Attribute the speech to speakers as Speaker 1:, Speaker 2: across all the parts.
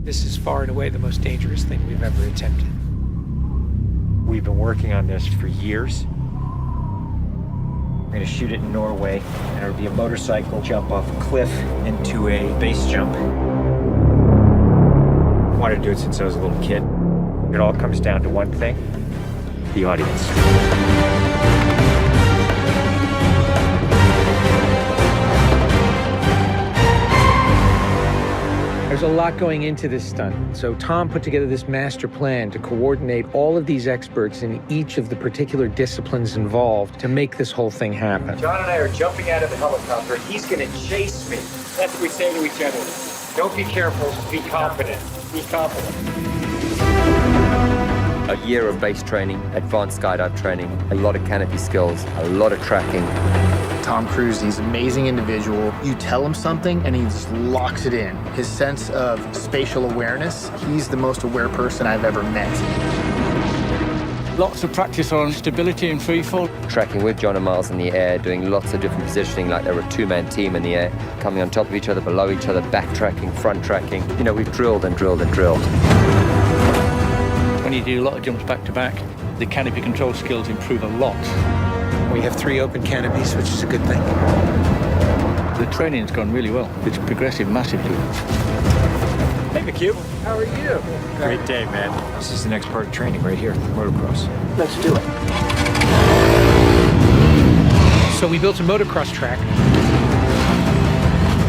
Speaker 1: This is far and away the most dangerous thing we've ever attempted.
Speaker 2: We've been working on this for years. We're gonna shoot it in Norway, and it'll be a motorcycle jump off a cliff into a base jump. I wanted to do it since I was a little kid. It all comes down to one thing: the audience.
Speaker 1: There's a lot going into this stunt, so Tom put together this master plan to coordinate all of these experts in each of the particular disciplines involved to make this whole thing happen.
Speaker 2: John and I are jumping out of the helicopter. He's gonna chase me. That's what we say to each other. Don't be careful, be confident. Be confident.
Speaker 3: A year of base training, advanced skydive training, a lot of canopy skills, a lot of tracking.
Speaker 4: Tom Cruise, he's an amazing individual. You tell him something and he just locks it in. His sense of spatial awareness, he's the most aware person I've ever met.
Speaker 5: Lots of practice on stability and freefall.
Speaker 3: Tracking with John and Miles in the air, doing lots of different positioning like they're a two-man team in the air, coming on top of each other, below each other, backtracking, front tracking. You know, we've drilled and drilled and drilled.
Speaker 5: When you do a lot of jumps back to back, the canopy control skills improve a lot.
Speaker 1: We have 3 open canopies, which is a good thing.
Speaker 5: The training's gone really well. It's progressive massively.
Speaker 2: Hey, McHugh.
Speaker 1: How are you?
Speaker 2: Great day, man. This is the next part of training right here, motocross.
Speaker 1: Let's do it. So we built a motocross track.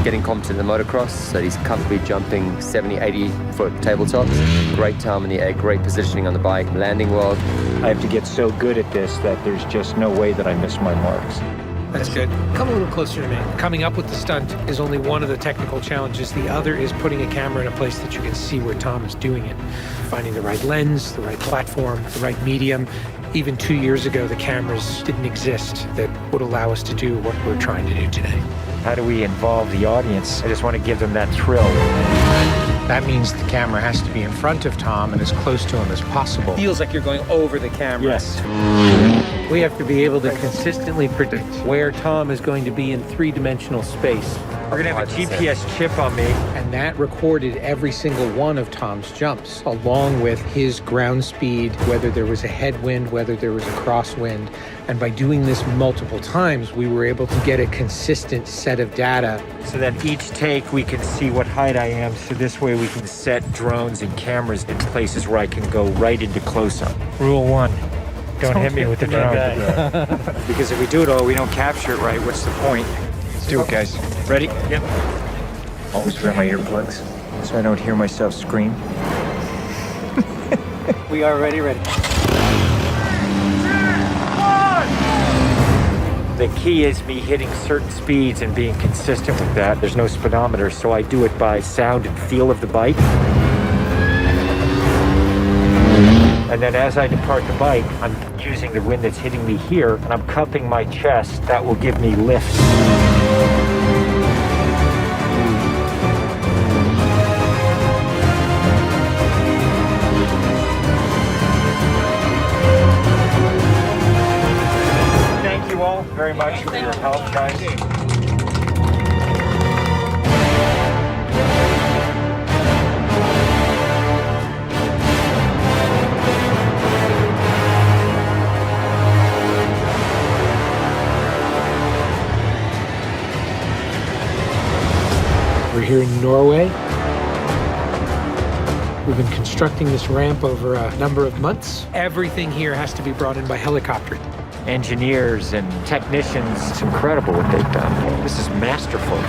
Speaker 3: Getting competent in the motocross, so he's comfortably jumping 70, 80-foot tabletops. Great time in the air, great positioning on the bike, landing well.
Speaker 2: I have to get so good at this that there's just no way that I miss my marks.
Speaker 1: That's good. Come a little closer to me. Coming up with the stunt is only one of the technical challenges. The other is putting a camera in a place that you can see where Tom is doing it. Finding the right lens, the right platform, the right medium. Even 2 years ago, the cameras didn't exist that would allow us to do what we're trying to do today.
Speaker 2: How do we involve the audience? I just want to give them that thrill.
Speaker 1: That means the camera has to be in front of Tom and as close to him as possible. Feels like you're going over the camera.
Speaker 2: Yes.
Speaker 1: We have to be able to consistently predict where Tom is going to be in 3-dimensional space.
Speaker 2: We're gonna have a GPS chip on me.
Speaker 1: And that recorded every single one of Tom's jumps, along with his ground speed, whether there was a headwind, whether there was a crosswind. And by doing this multiple times, we were able to get a consistent set of data.
Speaker 2: So that each take we can see what height I am, so this way we can set drones and cameras in places where I can go right into close-up. Rule 1, don't hit me with the drone. Because if we do it all, we don't capture it right, what's the point? Let's do it, guys. Ready? Yep. Always wear my earplugs so I don't hear myself scream.
Speaker 1: We are ready.
Speaker 2: The key is me hitting certain speeds and being consistent with that. There's no speedometer, so I do it by sound and feel of the bike. And then as I depart the bike, I'm using the wind that's hitting me here, and I'm cupping my chest. That will give me lift. Thank you all very much for your help, guys.
Speaker 1: We're here in Norway. We've been constructing this ramp over a number of months. Everything here has to be brought in by helicopter.
Speaker 2: Engineers and technicians, it's incredible what they've done. This is masterful.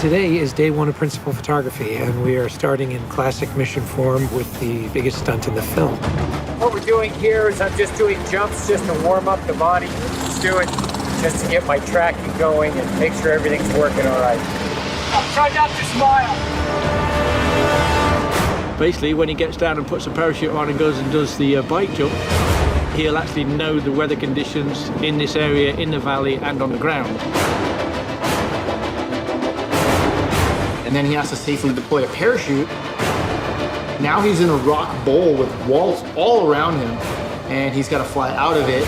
Speaker 1: Today is day 1 of principal photography, and we are starting in classic mission form with the biggest stunt in the film.
Speaker 2: What we're doing here is I'm just doing jumps just to warm up the body. Just do it just to get my tracking going and make sure everything's working all right. Try not to smile.
Speaker 5: Basically, when he gets down and puts a parachute on and goes and does the bike jump, he'll actually know the weather conditions in this area, in the valley, and on the ground.
Speaker 4: And then he has to safely deploy a parachute. Now he's in a rock bowl with walls all around him, and he's got to fly out of it.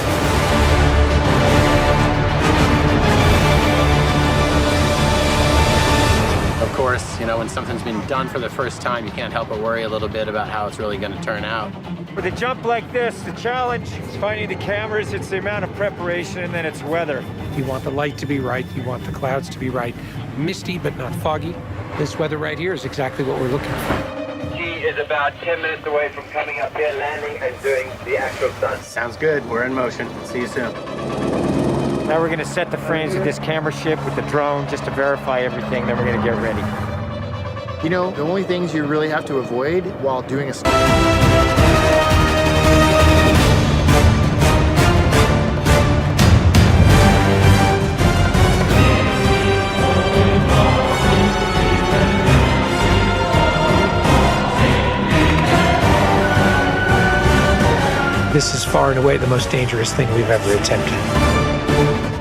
Speaker 2: Of
Speaker 6: course, you know, when something's been done for the first time, you can't help but worry a little bit about how it's really going to turn out.
Speaker 2: With a jump like this, the challenge is finding the cameras, it's the amount of preparation, and then it's weather.
Speaker 1: You want the light to be right, you want the clouds to be right. Misty, but not foggy. This weather right here is exactly what we're looking for.
Speaker 7: He is about 10 minutes away from coming up here, landing, and doing the actual stunt.
Speaker 6: Sounds good. We're in motion. See you soon.
Speaker 2: Now we're gonna set the frames with this camera ship with the drone just to verify everything, then we're gonna get ready.
Speaker 4: You know, the only things you really have to avoid while doing a stunt.
Speaker 1: This is far and away the most dangerous thing we've ever attempted.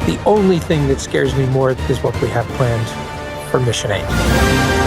Speaker 1: The only thing that scares me more is what we have planned for Mission 8.